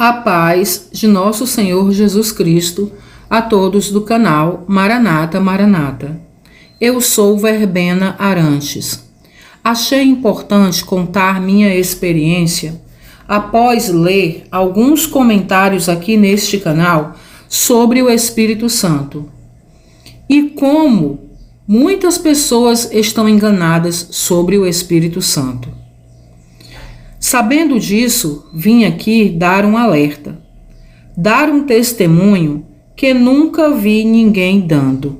A paz de nosso Senhor Jesus Cristo a todos do canal Maranata Maranata. Eu sou Verbena Arantes. Achei importante contar minha experiência após ler alguns comentários aqui neste canal sobre o Espírito Santo e como muitas pessoas estão enganadas sobre o Espírito Santo. Sabendo disso, vim aqui dar um alerta, dar um testemunho que nunca vi ninguém dando.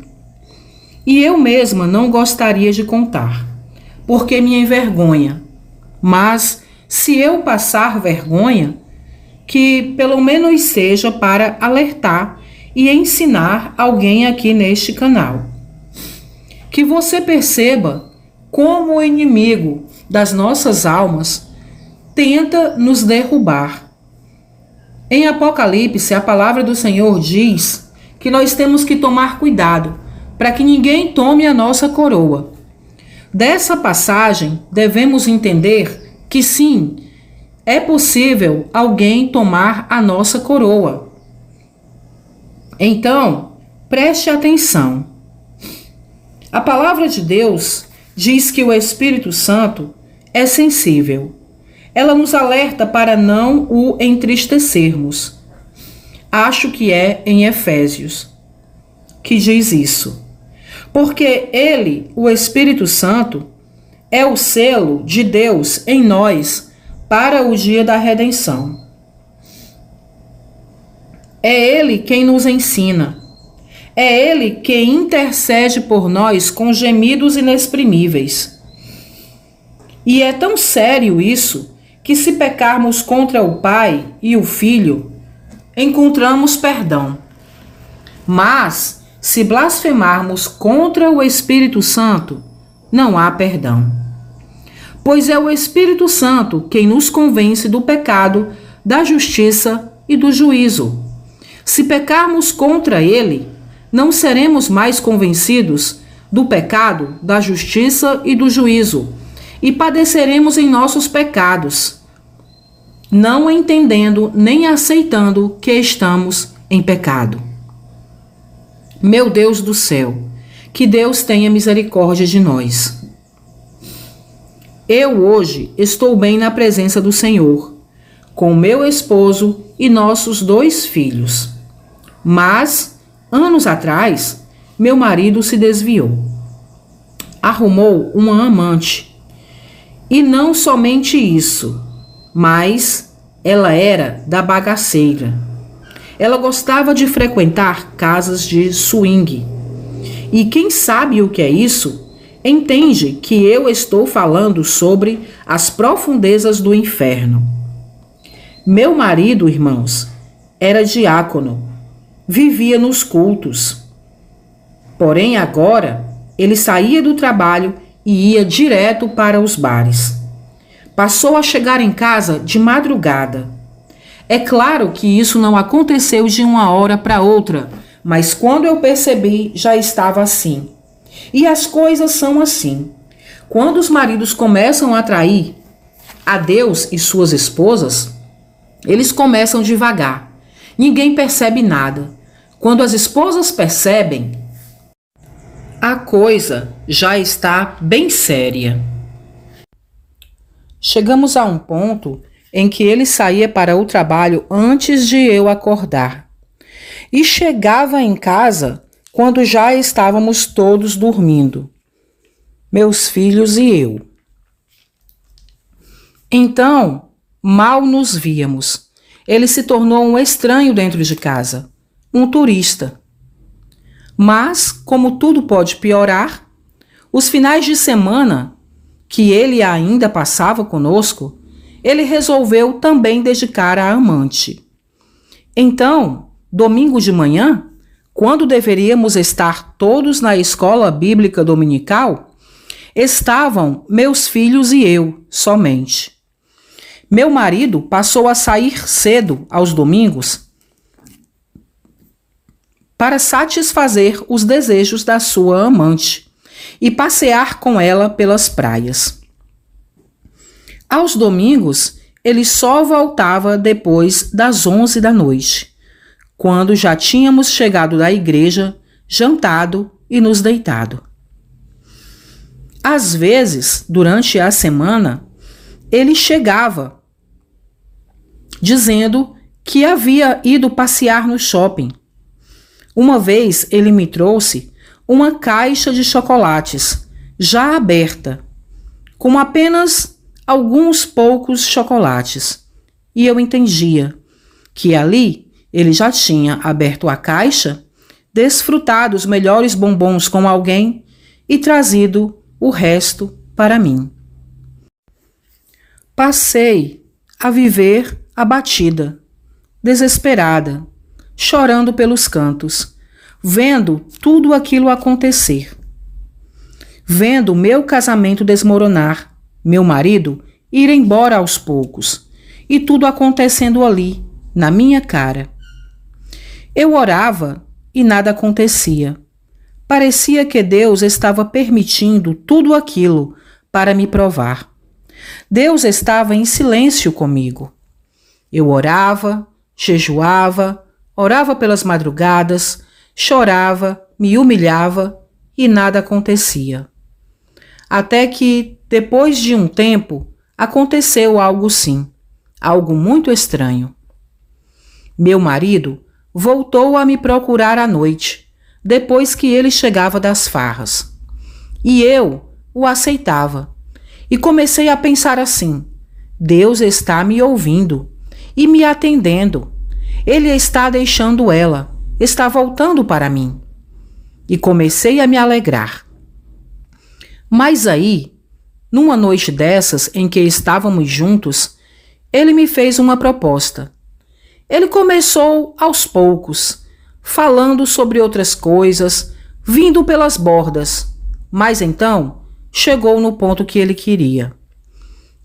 E eu mesma não gostaria de contar, porque me envergonha. Mas, se eu passar vergonha, que pelo menos seja para alertar e ensinar alguém aqui neste canal. Que você perceba como o inimigo das nossas almas tenta nos derrubar. Em Apocalipse, a palavra do Senhor diz que nós temos que tomar cuidado para que ninguém tome a nossa coroa. Dessa passagem, devemos entender que sim, é possível alguém tomar a nossa coroa. Então, preste atenção. A palavra de Deus diz que o Espírito Santo é sensível. Ela nos alerta para não o entristecermos. Acho que é em Efésios que diz isso. Porque ele, o Espírito Santo, é o selo de Deus em nós para o dia da redenção. É ele quem nos ensina. É ele que intercede por nós com gemidos inexprimíveis. E é tão sério isso que se pecarmos contra o Pai e o Filho, encontramos perdão. Mas, se blasfemarmos contra o Espírito Santo, não há perdão. Pois é o Espírito Santo quem nos convence do pecado, da justiça e do juízo. Se pecarmos contra ele, não seremos mais convencidos do pecado, da justiça e do juízo, e padeceremos em nossos pecados, não entendendo nem aceitando que estamos em pecado. Meu Deus do céu, que Deus tenha misericórdia de nós. Eu hoje estou bem na presença do Senhor, com meu esposo e nossos 2 filhos. Mas, anos atrás, meu marido se desviou. Arrumou uma amante. E não somente isso, mas ela era da bagaceira. Ela gostava de frequentar casas de swing. E quem sabe o que é isso, entende que eu estou falando sobre as profundezas do inferno. Meu marido, irmãos, era diácono, vivia nos cultos. Porém, agora, ele saía do trabalho e ia direto para os bares. Passou a chegar em casa de madrugada. É claro que isso não aconteceu de uma hora para outra, mas quando eu percebi, já estava assim. E as coisas são assim. Quando os maridos começam a trair a Deus e suas esposas, eles começam devagar. Ninguém percebe nada. Quando as esposas percebem, a coisa já está bem séria. Chegamos a um ponto em que ele saía para o trabalho antes de eu acordar e chegava em casa quando já estávamos todos dormindo, meus filhos e eu. Então, mal nos víamos. Ele se tornou um estranho dentro de casa, um turista. Mas, como tudo pode piorar, os finais de semana que ele ainda passava conosco, ele resolveu também dedicar à amante. Então, domingo de manhã, quando deveríamos estar todos na escola bíblica dominical, estavam meus filhos e eu somente. Meu marido passou a sair cedo aos domingos para satisfazer os desejos da sua amante e passear com ela pelas praias. Aos domingos, ele só voltava depois das 11 da noite, quando já tínhamos chegado da igreja, jantado e nos deitado. Às vezes, durante a semana, ele chegava dizendo que havia ido passear no shopping. Uma vez ele me trouxe uma caixa de chocolates, já aberta, com apenas alguns poucos chocolates. E eu entendia que ali ele já tinha aberto a caixa, desfrutado os melhores bombons com alguém e trazido o resto para mim. Passei a viver abatida, desesperada, chorando pelos cantos, vendo tudo aquilo acontecer. Vendo meu casamento desmoronar, meu marido ir embora aos poucos, e tudo acontecendo ali, na minha cara. Eu orava e nada acontecia. Parecia que Deus estava permitindo tudo aquilo para me provar. Deus estava em silêncio comigo. Eu orava, jejuava, orava pelas madrugadas, chorava, me humilhava e nada acontecia. Até que, depois de um tempo, aconteceu algo sim, algo muito estranho. Meu marido voltou a me procurar à noite, depois que ele chegava das farras. E eu o aceitava. E comecei a pensar assim: Deus está me ouvindo e me atendendo. Ele está deixando ela, está voltando para mim. E comecei a me alegrar. Mas aí, numa noite dessas em que estávamos juntos, ele me fez uma proposta. Ele começou aos poucos, falando sobre outras coisas, vindo pelas bordas, mas então chegou no ponto que ele queria.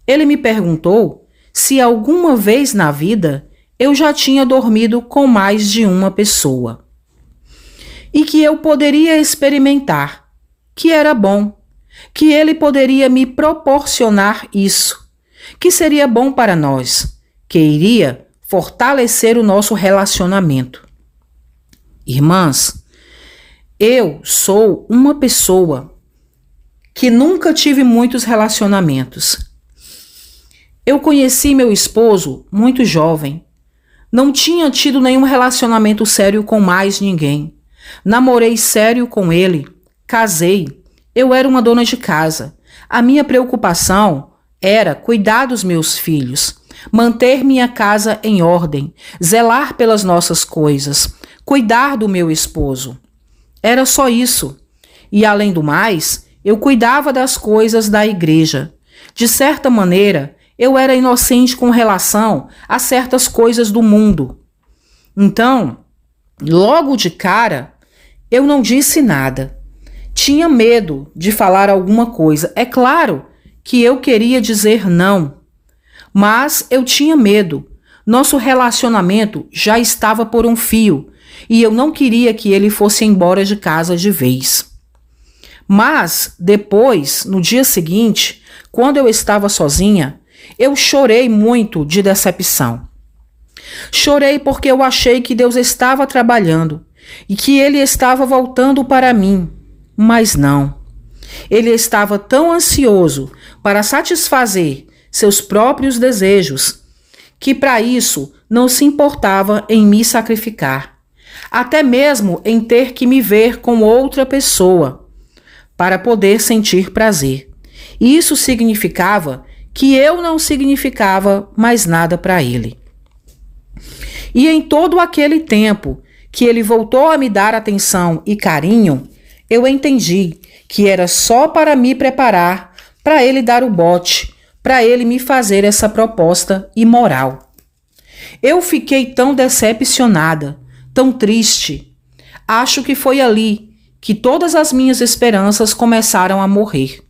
Ele me perguntou se alguma vez na vida eu já tinha dormido com mais de uma pessoa. E que eu poderia experimentar, que era bom, que ele poderia me proporcionar isso, que seria bom para nós, que iria fortalecer o nosso relacionamento. Irmãs, eu sou uma pessoa que nunca tive muitos relacionamentos. Eu conheci meu esposo muito jovem. Não tinha tido nenhum relacionamento sério com mais ninguém. Namorei sério com ele, casei. Eu era uma dona de casa. A minha preocupação era cuidar dos meus filhos, manter minha casa em ordem, zelar pelas nossas coisas, cuidar do meu esposo. Era só isso. E além do mais, eu cuidava das coisas da igreja. De certa maneira, eu era inocente com relação a certas coisas do mundo. Então, logo de cara, eu não disse nada. Tinha medo de falar alguma coisa. É claro que eu queria dizer não, mas eu tinha medo. Nosso relacionamento já estava por um fio e eu não queria que ele fosse embora de casa de vez. Mas depois, no dia seguinte, quando eu estava sozinha, eu chorei muito de decepção. Chorei porque eu achei que Deus estava trabalhando e que Ele estava voltando para mim. Mas não. Ele estava tão ansioso para satisfazer seus próprios desejos que para isso não se importava em me sacrificar, até mesmo em ter que me ver com outra pessoa para poder sentir prazer. Isso significava que eu não significava mais nada para ele. E em todo aquele tempo que ele voltou a me dar atenção e carinho, eu entendi que era só para me preparar para ele dar o bote, para ele me fazer essa proposta imoral. Eu fiquei tão decepcionada, tão triste. Acho que foi ali que todas as minhas esperanças começaram a morrer.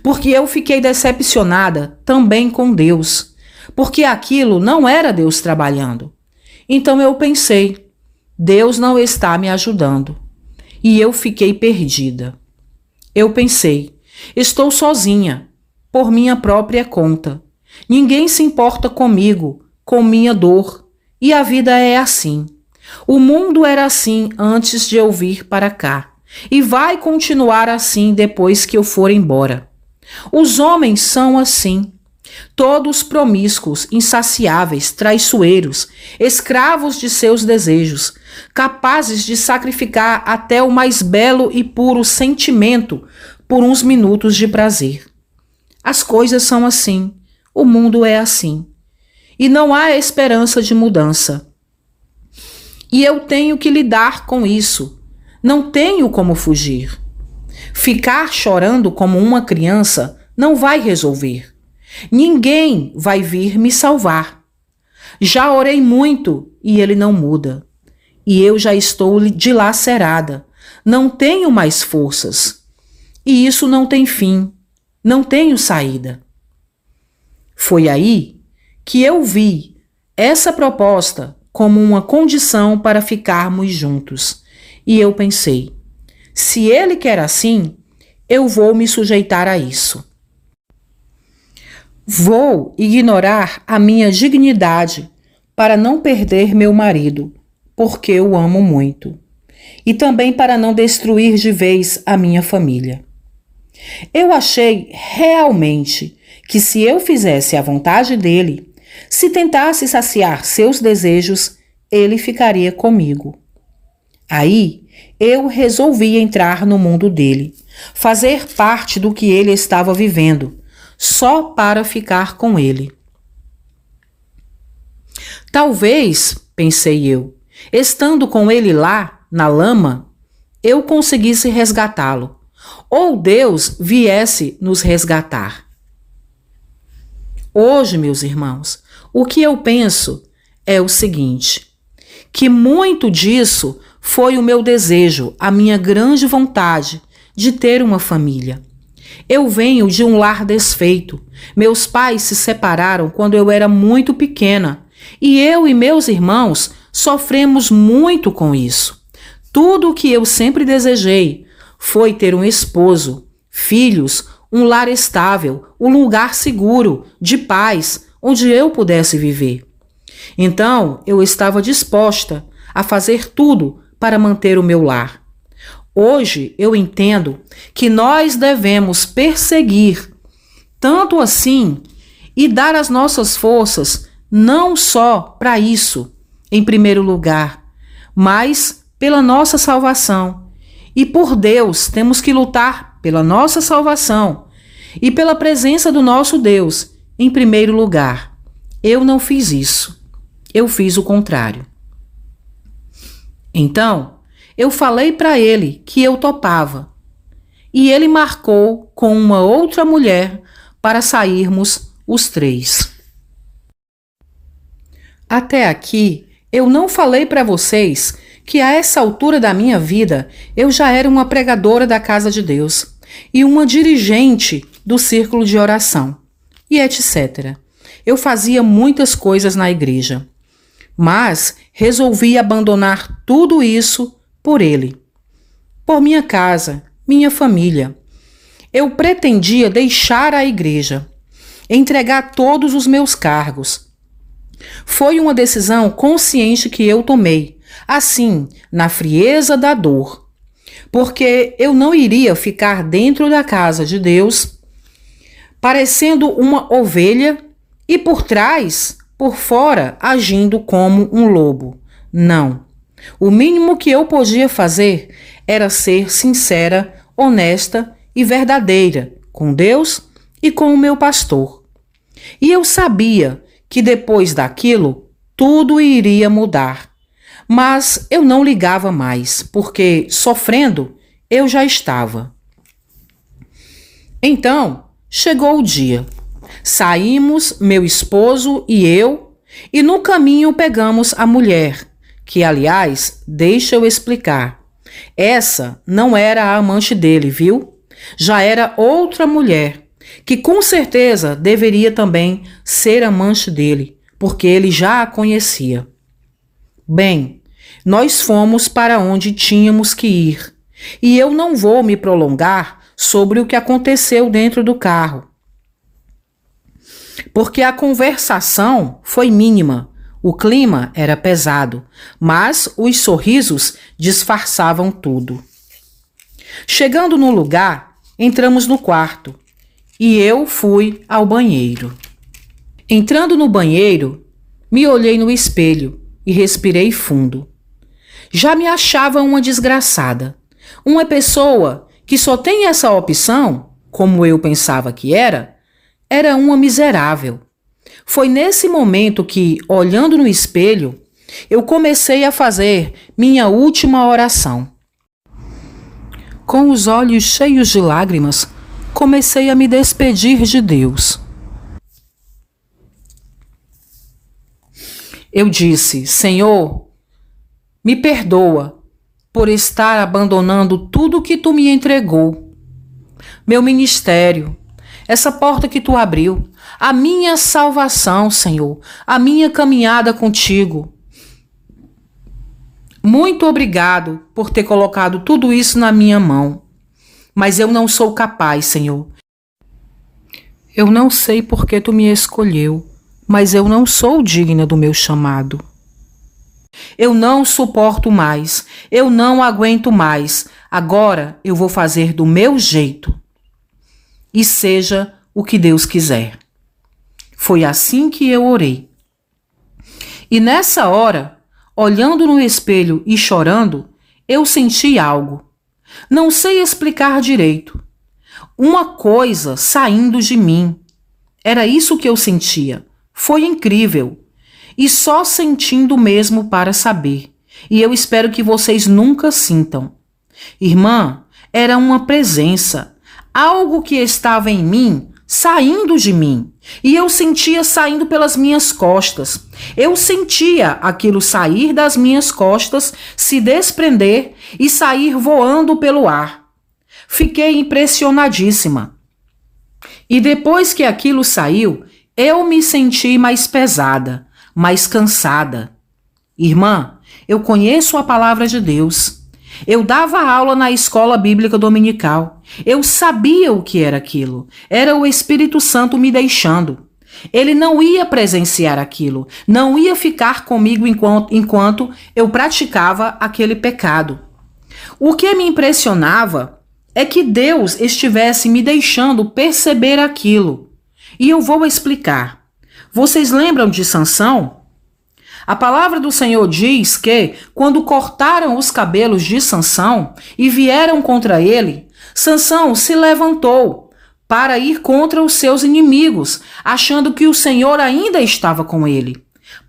Porque eu fiquei decepcionada também com Deus, porque aquilo não era Deus trabalhando. Então eu pensei, Deus não está me ajudando. E eu fiquei perdida. Eu pensei, estou sozinha, por minha própria conta. Ninguém se importa comigo, com minha dor, e a vida é assim. O mundo era assim antes de eu vir para cá, e vai continuar assim depois que eu for embora. Os homens são assim, todos promíscuos, insaciáveis, traiçoeiros, escravos de seus desejos, capazes de sacrificar até o mais belo e puro sentimento por uns minutos de prazer. As coisas são assim, o mundo é assim, e não há esperança de mudança. E eu tenho que lidar com isso, não tenho como fugir. Ficar chorando como uma criança não vai resolver. Ninguém vai vir me salvar. Já orei muito e ele não muda. E eu já estou dilacerada. Não tenho mais forças. E isso não tem fim. Não tenho saída. Foi aí que eu vi essa proposta como uma condição para ficarmos juntos. E eu pensei, se ele quer assim, eu vou me sujeitar a isso. Vou ignorar a minha dignidade para não perder meu marido, porque eu amo muito, e também para não destruir de vez a minha família. Eu achei realmente que se eu fizesse a vontade dele, se tentasse saciar seus desejos, ele ficaria comigo. Aí eu resolvi entrar no mundo dele, fazer parte do que ele estava vivendo, só para ficar com ele. Talvez, pensei eu, estando com ele lá, na lama, eu conseguisse resgatá-lo, ou Deus viesse nos resgatar. Hoje, meus irmãos, o que eu penso é o seguinte, que muito disso foi o meu desejo, a minha grande vontade de ter uma família. Eu venho de um lar desfeito. Meus pais se separaram quando eu era muito pequena e eu e meus irmãos sofremos muito com isso. Tudo o que eu sempre desejei foi ter um esposo, filhos, um lar estável, um lugar seguro, de paz, onde eu pudesse viver. Então, eu estava disposta a fazer tudo para manter o meu lar. Hoje eu entendo que nós devemos perseguir, tanto assim, e dar as nossas forças não só para isso, em primeiro lugar, mas pela nossa salvação. E por Deus temos que lutar pela nossa salvação e pela presença do nosso Deus, em primeiro lugar. Eu não fiz isso, eu fiz o contrário. Então, eu falei para ele que eu topava, e ele marcou com uma outra mulher para sairmos os três. Até aqui, eu não falei para vocês que a essa altura da minha vida eu já era uma pregadora da Casa de Deus e uma dirigente do círculo de oração, e etc. Eu fazia muitas coisas na igreja, mas resolvi abandonar tudo isso por ele, por minha casa, minha família. Eu pretendia deixar a igreja, entregar todos os meus cargos. Foi uma decisão consciente que eu tomei, assim, na frieza da dor, porque eu não iria ficar dentro da casa de Deus, parecendo uma ovelha e por trás, por fora, agindo como um lobo. Não. O mínimo que eu podia fazer era ser sincera, honesta e verdadeira com Deus e com o meu pastor. E eu sabia que depois daquilo tudo iria mudar. Mas eu não ligava mais, porque sofrendo eu já estava. Então, chegou o dia. Saímos, meu esposo e eu, e no caminho pegamos a mulher, que, aliás, deixa eu explicar. Essa não era a amante dele, viu? Já era outra mulher, que com certeza deveria também ser amante dele, porque ele já a conhecia. Bem, nós fomos para onde tínhamos que ir, e eu não vou me prolongar sobre o que aconteceu dentro do carro. porque a conversação foi mínima, o clima era pesado, mas os sorrisos disfarçavam tudo. Chegando no lugar, entramos no quarto e eu fui ao banheiro. Entrando no banheiro, me olhei no espelho e respirei fundo. Já me achava uma desgraçada, uma pessoa que só tem essa opção, como eu pensava que era uma miserável. Foi nesse momento que, olhando no espelho, eu comecei a fazer minha última oração. Com os olhos cheios de lágrimas, comecei a me despedir de Deus. Eu disse: Senhor, me perdoa por estar abandonando tudo que tu me entregou. Meu ministério, essa porta que tu abriu, a minha salvação, Senhor, a minha caminhada contigo. Muito obrigado por ter colocado tudo isso na minha mão. Mas eu não sou capaz, Senhor. Eu não sei por que tu me escolheu, mas eu não sou digna do meu chamado. Eu não suporto mais, eu não aguento mais. Agora eu vou fazer do meu jeito. E seja o que Deus quiser. Foi assim que eu orei. E nessa hora, olhando no espelho e chorando, eu senti algo. Não sei explicar direito. Uma coisa saindo de mim. Era isso que eu sentia. Foi incrível. E só sentindo mesmo para saber. E eu espero que vocês nunca sintam. Irmã, era uma presença. Algo que estava em mim, saindo de mim. E eu sentia saindo pelas minhas costas. Eu sentia aquilo sair das minhas costas, se desprender e sair voando pelo ar. Fiquei impressionadíssima. E depois que aquilo saiu, eu me senti mais pesada, mais cansada. Irmã, eu conheço a palavra de Deus. Eu dava aula na escola bíblica dominical. Eu sabia o que era aquilo. Era o Espírito Santo me deixando. Ele não ia presenciar aquilo, não ia ficar comigo enquanto eu praticava aquele pecado. O que me impressionava é que Deus estivesse me deixando perceber aquilo. E eu vou explicar. Vocês lembram de Sansão? A palavra do Senhor diz que, quando cortaram os cabelos de Sansão e vieram contra ele, Sansão se levantou para ir contra os seus inimigos, achando que o Senhor ainda estava com ele.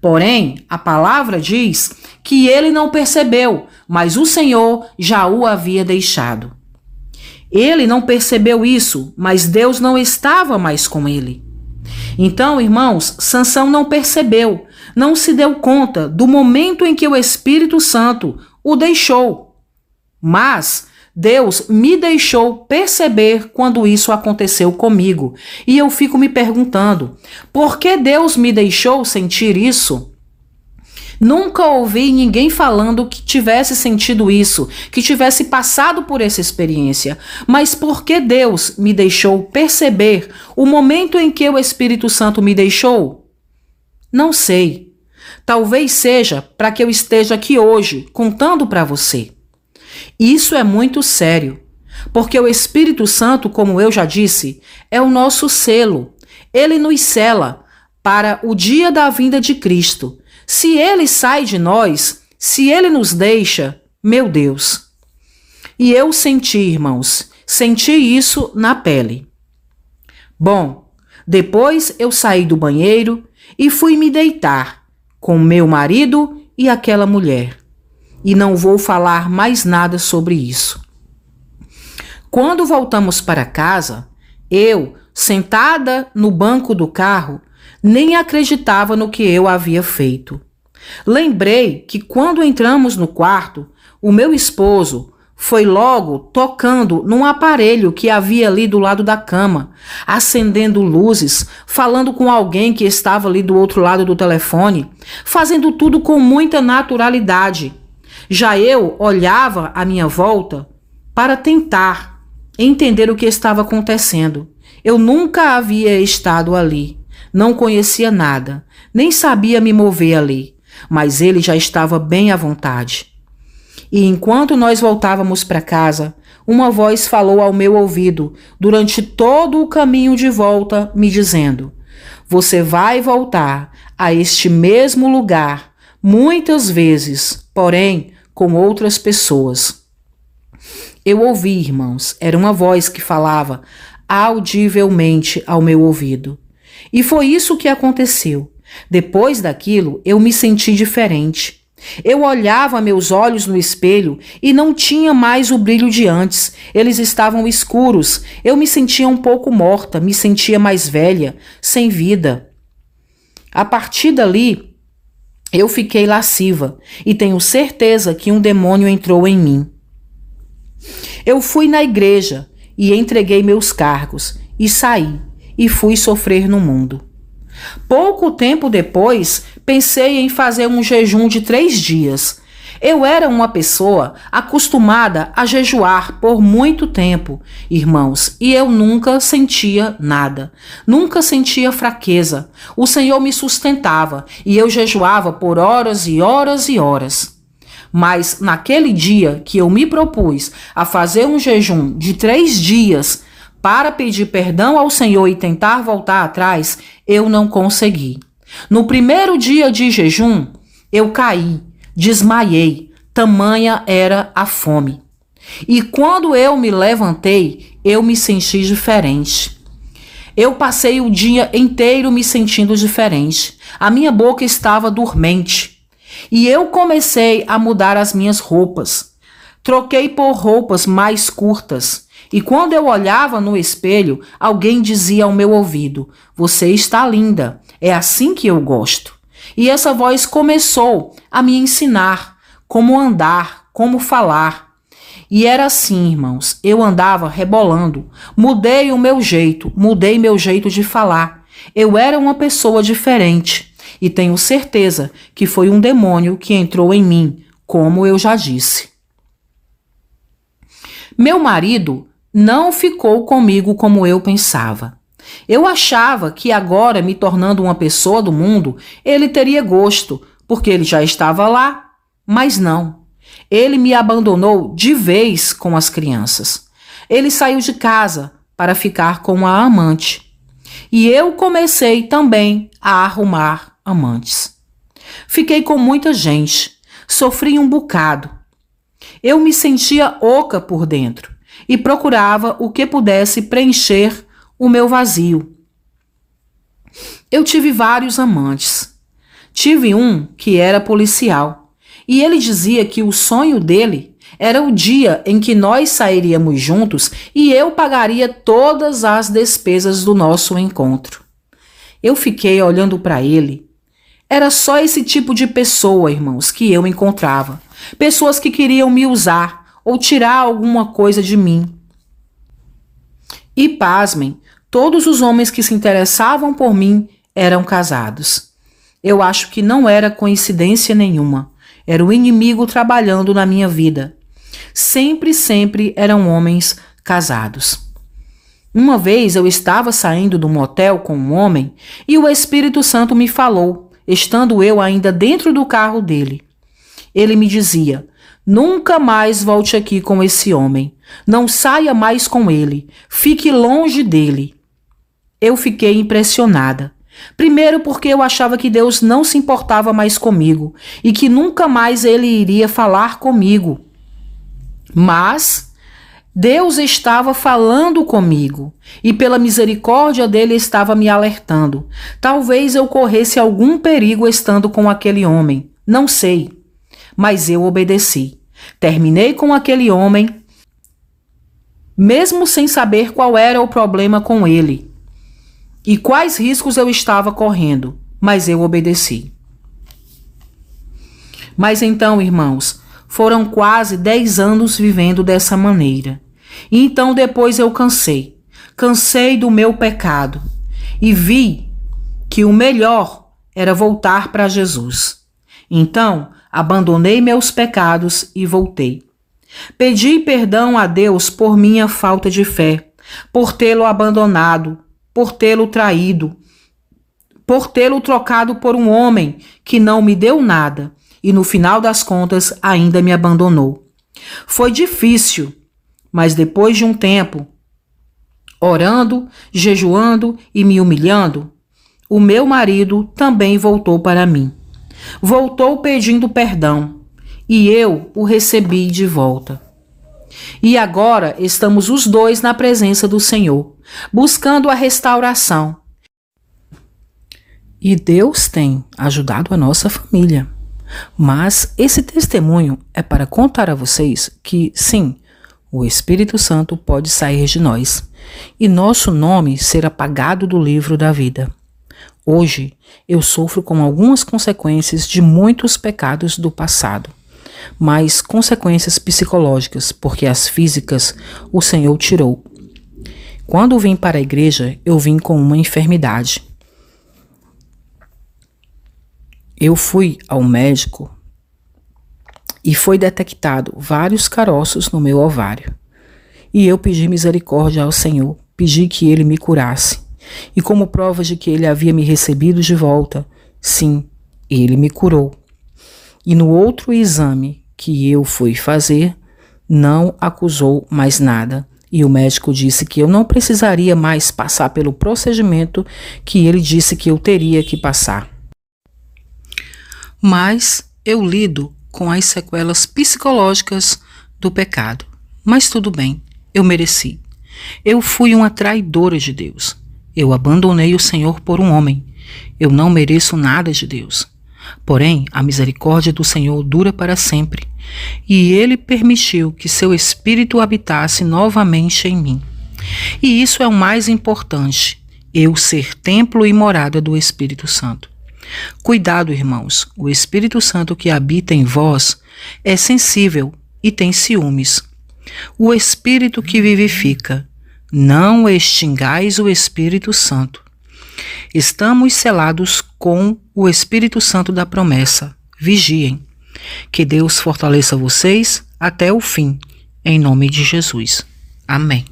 Porém, a palavra diz que ele não percebeu, mas o Senhor já o havia deixado. Ele não percebeu isso, mas Deus não estava mais com ele. Então, irmãos, Sansão não percebeu, não se deu conta do momento em que o Espírito Santo o deixou. Mas Deus me deixou perceber quando isso aconteceu comigo. E eu fico me perguntando, por que Deus me deixou sentir isso? Nunca ouvi ninguém falando que tivesse sentido isso, que tivesse passado por essa experiência. Mas por que Deus me deixou perceber o momento em que o Espírito Santo me deixou? Não sei. Talvez seja para que eu esteja aqui hoje contando para você. Isso é muito sério, porque o Espírito Santo, como eu já disse, é o nosso selo. Ele nos sela para o dia da vinda de Cristo. Se ele sai de nós, se ele nos deixa, meu Deus. E eu senti, irmãos, senti isso na pele. Bom, depois eu saí do banheiro e fui me deitar com meu marido e aquela mulher. E não vou falar mais nada sobre isso. Quando voltamos para casa, eu, sentada no banco do carro, nem acreditava no que eu havia feito. Lembrei que quando entramos no quarto, o meu esposo foi logo tocando num aparelho que havia ali do lado da cama, acendendo luzes, falando com alguém que estava ali do outro lado do telefone, fazendo tudo com muita naturalidade. Já eu olhava à minha volta para tentar entender o que estava acontecendo. Eu nunca havia estado ali. Não conhecia nada, nem sabia me mover ali, mas ele já estava bem à vontade. E enquanto nós voltávamos para casa, uma voz falou ao meu ouvido durante todo o caminho de volta, me dizendo: você vai voltar a este mesmo lugar muitas vezes, porém com outras pessoas. Eu ouvi, irmãos, era uma voz que falava audivelmente ao meu ouvido. E foi isso que aconteceu. Depois daquilo, eu me senti diferente. Eu olhava meus olhos no espelho e não tinha mais o brilho de antes. Eles estavam escuros. Eu me sentia um pouco morta, me sentia mais velha, sem vida. A partir dali, eu fiquei lasciva e tenho certeza que um demônio entrou em mim. Eu fui na igreja e entreguei meus cargos e saí e fui sofrer no mundo. Pouco tempo depois, pensei em fazer um jejum de 3 dias. Eu era uma pessoa acostumada a jejuar por muito tempo, irmãos, e eu nunca sentia nada. Nunca sentia fraqueza. O Senhor me sustentava e eu jejuava por horas e horas e horas. Mas naquele dia que eu me propus a fazer um jejum de 3 dias para pedir perdão ao Senhor e tentar voltar atrás, eu não consegui. No primeiro dia de jejum, eu caí, desmaiei, tamanha era a fome. E quando eu me levantei, eu me senti diferente. Eu passei o dia inteiro me sentindo diferente. A minha boca estava dormente. E eu comecei a mudar as minhas roupas. Troquei por roupas mais curtas. E quando eu olhava no espelho, alguém dizia ao meu ouvido: você está linda, é assim que eu gosto. E essa voz começou a me ensinar como andar, como falar. E era assim, irmãos, eu andava rebolando, mudei meu jeito de falar. Eu era uma pessoa diferente e tenho certeza que foi um demônio que entrou em mim, como eu já disse. Meu marido não ficou comigo como eu pensava. Eu achava que agora, me tornando uma pessoa do mundo, ele teria gosto, porque ele já estava lá. Mas não. Ele me abandonou de vez com as crianças. Ele saiu de casa para ficar com a amante. E eu comecei também a arrumar amantes. Fiquei com muita gente. Sofri um bocado. Eu me sentia oca por dentro e procurava o que pudesse preencher o meu vazio. Eu tive vários amantes. Tive um que era policial e ele dizia que o sonho dele era o dia em que nós sairíamos juntos e eu pagaria todas as despesas do nosso encontro. Eu fiquei olhando para ele. Era só esse tipo de pessoa, irmãos, que eu encontrava. Pessoas que queriam me usar ou tirar alguma coisa de mim. E pasmem, todos os homens que se interessavam por mim eram casados. Eu acho que não era coincidência nenhuma. Era o inimigo trabalhando na minha vida. Sempre eram homens casados. Uma vez eu estava saindo do motel com um homem e o Espírito Santo me falou, estando eu ainda dentro do carro dele. Ele me dizia: nunca mais volte aqui com esse homem. Não saia mais com ele. Fique longe dele. Eu fiquei impressionada. Primeiro porque eu achava que Deus não se importava mais comigo e que nunca mais ele iria falar comigo. Mas Deus estava falando comigo e pela misericórdia dele estava me alertando. Talvez eu corresse algum perigo estando com aquele homem. Não sei. Mas eu obedeci. Terminei com aquele homem, mesmo sem saber qual era o problema com ele e quais riscos eu estava correndo, mas eu obedeci. Mas então, irmãos, foram quase 10 anos vivendo dessa maneira. E então depois eu cansei do meu pecado e vi que o melhor era voltar para Jesus. Então, abandonei meus pecados e voltei. Pedi perdão a Deus por minha falta de fé, por tê-lo abandonado, por tê-lo traído, por tê-lo trocado por um homem que não me deu nada e no final das contas ainda me abandonou. Foi difícil, mas depois de um tempo, orando, jejuando e me humilhando, o meu marido também voltou para mim. Voltou pedindo perdão e eu o recebi de volta. E agora estamos os dois na presença do Senhor, buscando a restauração. E Deus tem ajudado a nossa família. Mas esse testemunho é para contar a vocês que, sim, o Espírito Santo pode sair de nós e nosso nome ser apagado do livro da vida. Hoje, eu sofro com algumas consequências de muitos pecados do passado, mas consequências psicológicas, porque as físicas o Senhor tirou. Quando vim para a igreja, eu vim com uma enfermidade. Eu fui ao médico e foi detectado vários caroços no meu ovário. E eu pedi misericórdia ao Senhor, pedi que Ele me curasse. E como prova de que Ele havia me recebido de volta, sim, Ele me curou. E no outro exame que eu fui fazer, não acusou mais nada. E o médico disse que eu não precisaria mais passar pelo procedimento que ele disse que eu teria que passar. Mas eu lido com as sequelas psicológicas do pecado. Mas tudo bem, eu mereci. Eu fui uma traidora de Deus. Eu abandonei o Senhor por um homem. Eu não mereço nada de Deus. Porém, a misericórdia do Senhor dura para sempre, e Ele permitiu que seu Espírito habitasse novamente em mim. E isso é o mais importante, eu ser templo e morada do Espírito Santo. Cuidado, irmãos, o Espírito Santo que habita em vós é sensível e tem ciúmes. O Espírito que vivifica, não extingais o Espírito Santo. Estamos selados com o Espírito Santo da promessa. Vigiem. Que Deus fortaleça vocês até o fim, em nome de Jesus. Amém.